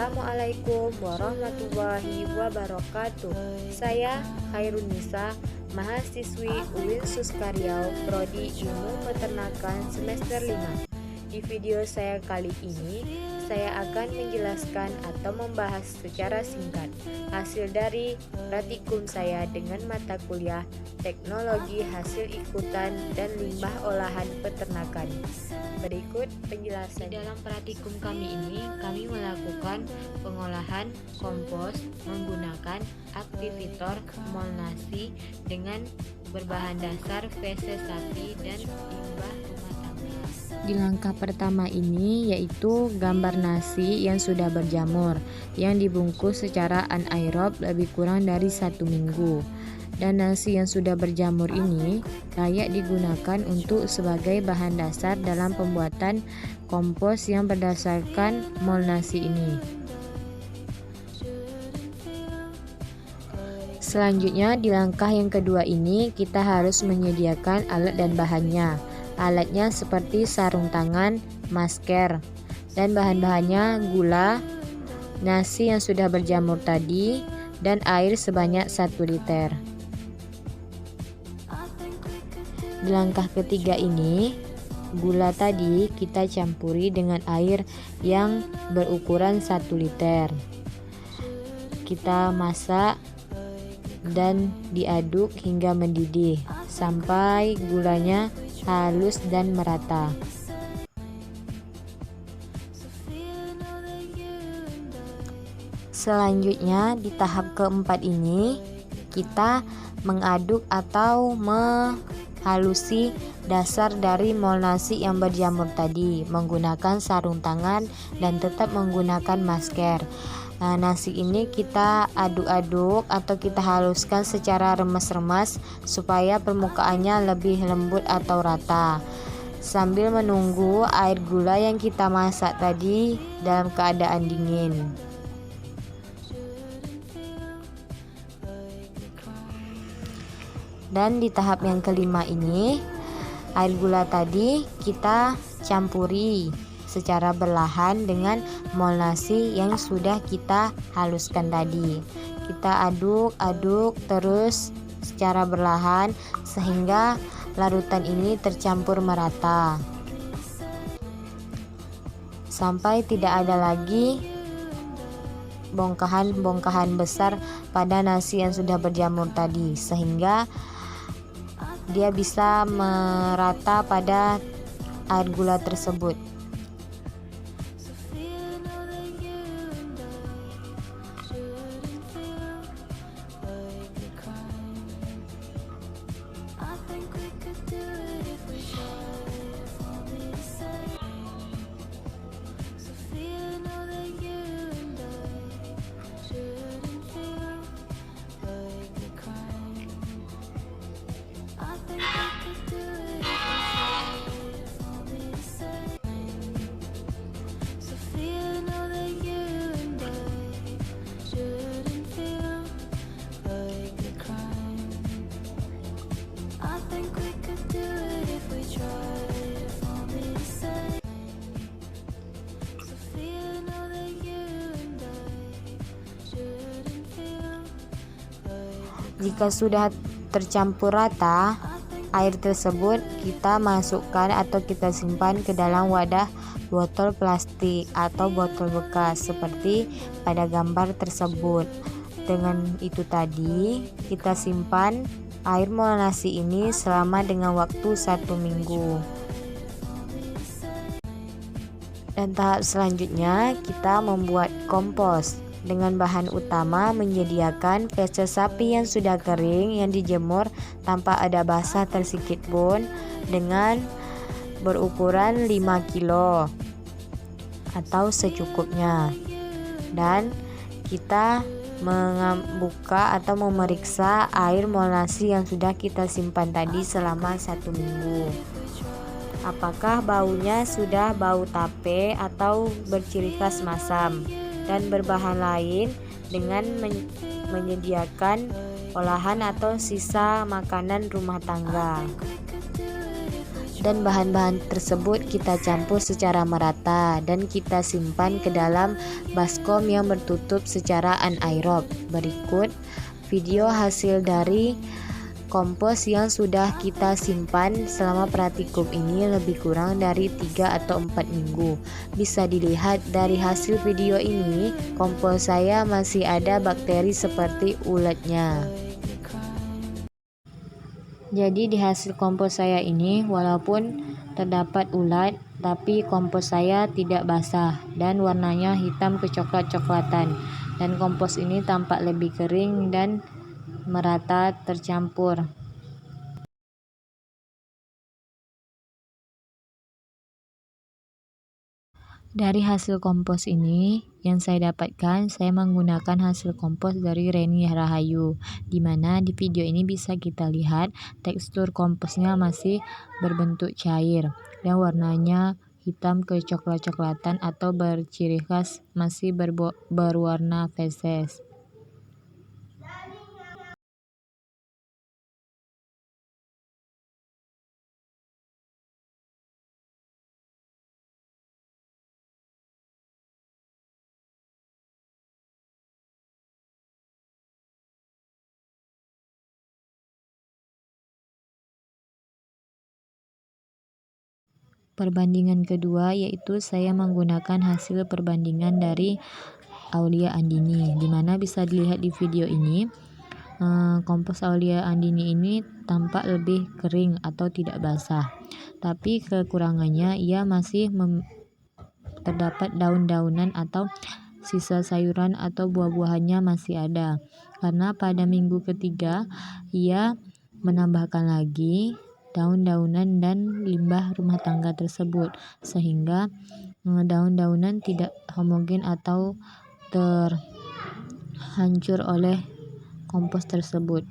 Assalamualaikum warahmatullahi wabarakatuh. Saya Khairunisa, mahasiswi UIN Suskaryau, Prodi Ilmu Peternakan semester 5. Di video saya kali ini, saya akan menjelaskan atau membahas secara singkat hasil dari praktikum saya dengan mata kuliah Teknologi Hasil Ikutan dan Limbah Olahan Peternakan. Berikut penjelasan. Di dalam praktikum kami ini, kami melakukan pengolahan kompos menggunakan aktivitor molnasi dengan berbahan dasar feses sapi dan limbah rumah tangga. Di langkah pertama ini yaitu gambar nasi yang sudah berjamur yang dibungkus secara anaerob lebih kurang dari 1 minggu. Dan nasi yang sudah berjamur ini layak digunakan untuk sebagai bahan dasar dalam pembuatan kompos yang berdasarkan molnasi ini. Selanjutnya di langkah yang kedua ini kita harus menyediakan alat dan bahannya. Alatnya seperti sarung tangan, masker, dan bahan-bahannya gula, nasi yang sudah berjamur tadi, dan air sebanyak 1 liter. Di langkah ketiga ini, gula tadi kita campuri dengan air yang berukuran 1 liter. Kita masak dan diaduk hingga mendidih sampai gulanya halus dan merata. Selanjutnya di tahap keempat ini kita mengaduk atau menghalusi dasar dari molnasi yang berjamur tadi menggunakan sarung tangan dan tetap menggunakan masker. Nah, nasi ini kita aduk-aduk atau kita haluskan secara remas-remas supaya permukaannya lebih lembut atau rata, sambil menunggu air gula yang kita masak tadi dalam keadaan dingin. Dan di tahap yang kelima ini, air gula tadi kita campuri secara berlahan dengan molnasi yang sudah kita haluskan tadi. Kita aduk-aduk terus secara berlahan sehingga larutan ini tercampur merata, sampai tidak ada lagi bongkahan-bongkahan besar pada nasi yang sudah berjamur tadi, sehingga dia bisa merata pada air gula tersebut. Jika sudah tercampur rata, air tersebut kita masukkan atau kita simpan ke dalam wadah botol plastik atau botol bekas seperti pada gambar tersebut. Dengan itu tadi, kita simpan air molnasi ini selama dengan waktu 1 minggu. Dan tahap selanjutnya kita membuat kompos dengan bahan utama menyediakan feses sapi yang sudah kering yang dijemur tanpa ada basah tersikit pun dengan berukuran 5 kilo atau secukupnya. Dan kita membuka atau memeriksa air molnasi yang sudah kita simpan tadi selama 1 minggu. Apakah baunya sudah bau tape atau berciri khas masam dan berbahan lain dengan menyediakan olahan atau sisa makanan rumah tangga. dan bahan-bahan tersebut kita campur secara merata dan kita simpan ke dalam baskom yang tertutup secara anaerob. Berikut video hasil dari kompos yang sudah kita simpan selama praktikum ini lebih kurang dari 3 atau 4 minggu. Bisa dilihat dari hasil video ini, kompos saya masih ada bakteri seperti uletnya. Jadi di hasil kompos saya ini walaupun terdapat ulat, tapi kompos saya tidak basah dan warnanya hitam kecoklat-coklatan. Dan kompos ini tampak lebih kering dan merata tercampur. Dari hasil kompos ini yang saya dapatkan, saya menggunakan hasil kompos dari Reni Rahayu, di mana di video ini bisa kita lihat tekstur komposnya masih berbentuk cair dan warnanya hitam kecoklat-coklatan atau berciri khas masih berwarna feses. Perbandingan kedua yaitu saya menggunakan hasil perbandingan dari Aulia Andini, di mana bisa dilihat di video ini kompos Aulia Andini ini tampak lebih kering atau tidak basah, tapi kekurangannya ia masih terdapat daun-daunan atau sisa sayuran atau buah-buahannya masih ada, karena pada minggu ketiga ia menambahkan lagi daun-daunan dan limbah rumah tangga tersebut, sehingga daun-daunan tidak homogen atau terhancur oleh kompos tersebut.